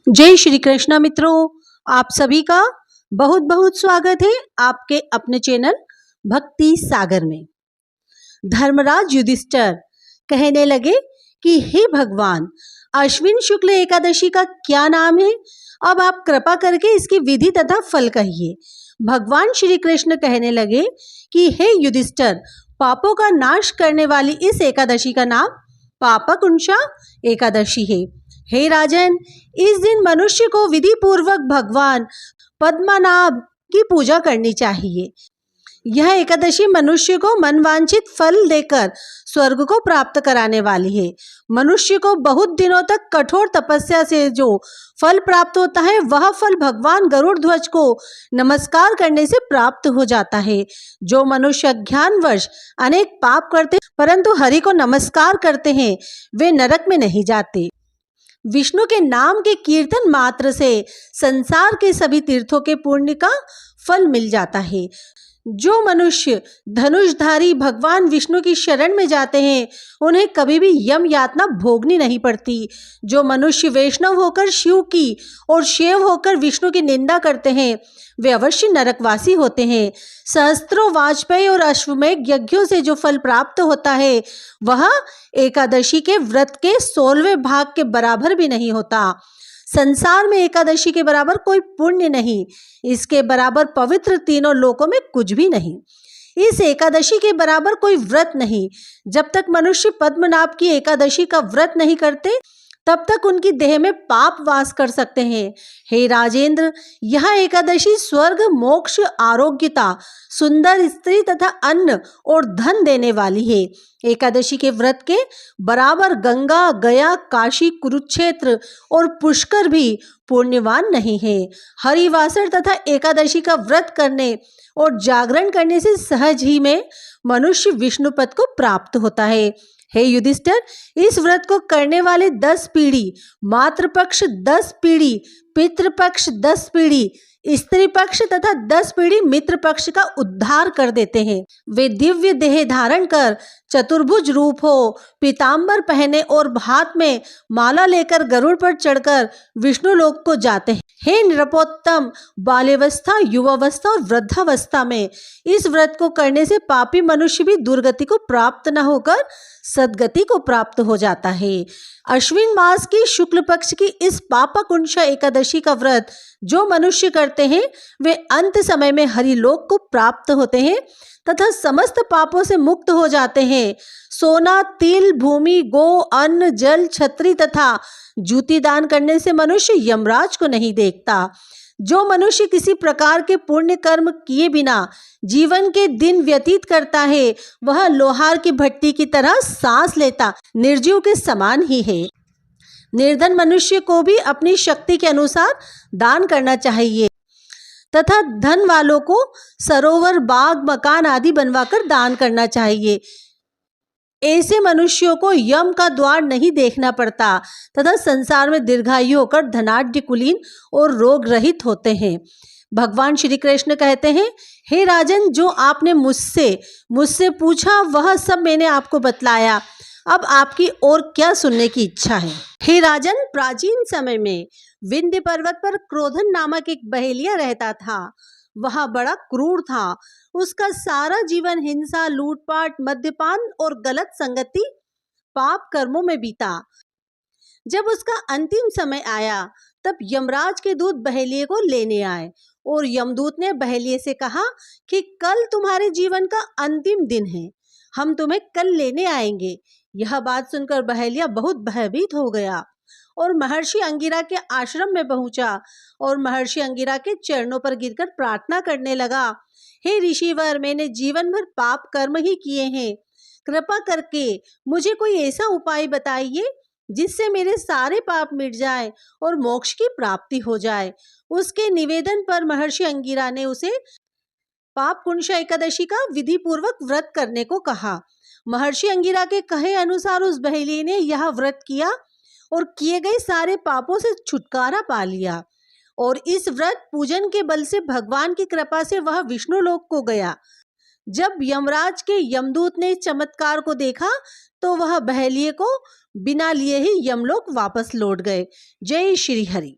जय श्री कृष्णा मित्रों, आप सभी का बहुत बहुत स्वागत है आपके अपने चैनल भक्ति सागर में। धर्मराज युधिष्ठिर कहने लगे कि हे भगवान, अश्विन शुक्ल एकादशी का क्या नाम है? अब आप कृपा करके इसकी विधि तथा फल कहिए। भगवान श्री कृष्ण कहने लगे कि हे युधिष्ठिर, पापों का नाश करने वाली इस एकादशी का नाम पापकुंशा एकादशी है। हे राजन, इस दिन मनुष्य को विधि पूर्वक भगवान पद्मनाभ की पूजा करनी चाहिए। यह एकादशी मनुष्य को मनवांछित फल देकर स्वर्ग को प्राप्त कराने वाली है। मनुष्य को बहुत दिनों तक कठोर तपस्या से जो फल प्राप्त होता है, वह फल भगवान गरुड़ ध्वज को नमस्कार करने से प्राप्त हो जाता है। जो मनुष्य अज्ञानवश अनेक पाप करते परंतु हरि को नमस्कार करते हैं, वे नरक में नहीं जाते। विष्णु के नाम के कीर्तन मात्र से संसार के सभी तीर्थों के पुण्य का फल मिल जाता है। जो मनुष्य धनुषधारी भगवान विष्णु की शरण में जाते हैं, उन्हें कभी भी यम यातना भोगनी नहीं पड़ती। जो मनुष्य वैष्णव होकर शिव की और शैव होकर विष्णु की निंदा करते हैं, वे अवश्य नरकवासी होते हैं। सहस्त्रों वाजपेयी और अश्वमेध यज्ञों से जो फल प्राप्त होता है, वह एकादशी के व्रत के 16वें भाग के बराबर भी नहीं होता। संसार में एकादशी के बराबर कोई पुण्य नहीं, इसके बराबर पवित्र तीनों लोकों में कुछ भी नहीं। इस एकादशी के बराबर कोई व्रत नहीं। जब तक मनुष्य पद्मनाभ की एकादशी का व्रत नहीं करते, तब तक उनकी देह में पाप वास कर सकते हैं। हे राजेंद्र, यह एकादशी स्वर्ग, मोक्ष, आरोग्यता, सुंदर स्त्री तथा अन्न और धन देने वाली है। एकादशी के व्रत के बराबर गंगा, गया, काशी, कुरुक्षेत्र और पुष्कर भी पुण्यवान नहीं है। हरिवासर तथा एकादशी का व्रत करने और जागरण करने से सहज ही में मनुष्य विष्णु पद को प्राप्त होता है। हे युधिष्ठिर, इस व्रत को करने वाले 10 पीढ़ी, मातृपक्ष 10 पीढ़ी, पितृपक्ष 10 पीढ़ी, स्त्री पक्ष तथा 10 पीढ़ी मित्र पक्ष का उद्धार कर देते हैं। वे दिव्य देह धारण कर चतुर्भुज रूप हो, पीतांबर पहने और हाथ में माला लेकर गरुड़ पर चढ़कर विष्णु लोक को जाते हैं। हे नृपोत्तम, बाल्यावस्था, युवावस्था और वृद्धावस्था में इस व्रत को करने से पापी मनुष्य भी दुर्गति को प्राप्त न होकर सद्गति को प्राप्त हो जाता है। अश्विन मास की शुक्ल पक्ष की इस पापकुंशा एकादशी का व्रत जो मनुष्य करते हैं, वे अंत समय में हरिलोक को प्राप्त होते हैं तथा समस्त पापों से मुक्त हो जाते हैं। सोना, तिल, भूमि, गो, अन्न, जल, छत्री तथा जूती दान करने से मनुष्य यमराज को नहीं देखता। जो मनुष्य किसी प्रकार के पुण्य कर्म किए बिना जीवन के दिन व्यतीत करता है, वह लोहार की भट्टी की तरह सांस लेता निर्जीव के समान ही है। निर्धन मनुष्य को भी अपनी शक्ति के अनुसार दान करना चाहिए तथा धन वालों को सरोवर, बाग, मकान आदि बनवाकर दान करना चाहिए। ऐसे मनुष्यों को यम का द्वार नहीं देखना पड़ता तथा संसार में दीर्घायु होकर धनाढ्य, कुलीन और रोग रहित होते हैं। भगवान श्री कृष्ण कहते हैं, हे राजन, जो आपने मुझसे पूछा वह सब मैंने आपको बतलाया। अब आपकी और क्या सुनने की इच्छा है? हे राजन, प्राचीन समय में विंध्य पर्वत पर क्रोधन नामक एक बहेलिया रहता था। वह बड़ा क्रूर था। उसका सारा जीवन हिंसा, लूटपाट, मद्यपान और गलत संगति, पाप कर्मों में बीता। जब उसका अंतिम समय आया, तब यमराज के दूत बहेलिये को लेने आए और यमदूत ने बहेलिये से कहा कि कल तुम्हारे जीवन का अंतिम दिन है, हम तुम्हें कल लेने आएंगे। यह बात सुनकर बहेलिया बहुत भयभीत हो गया और महर्षि अंगिरा के आश्रम में पहुंचा और महर्षि अंगिरा के चरणों पर गिरकर प्रार्थना करने लगा, हे ऋषिवर, मैंने जीवन भर पाप कर्म ही किए हैं। कृपा करके मुझे कोई ऐसा उपाय बताइए जिससे मेरे सारे पाप मिट जाए और मोक्ष की प्राप्ति हो जाए। उसके निवेदन पर महर्षि अंगिरा ने उसे पापकुंशा एकादशी का विधि पूर्वक व्रत करने को कहा। महर्षि अंगिरा के कहे अनुसार उस बहेलिये ने यह व्रत किया और किए गए सारे पापों से छुटकारा पा लिया और इस व्रत पूजन के बल से भगवान की कृपा से वह विष्णु लोक को गया। जब यमराज के यमदूत ने चमत्कार को देखा, तो वह बहेलिये को बिना लिए ही यमलोक वापस लौट गए। जय श्री हरि।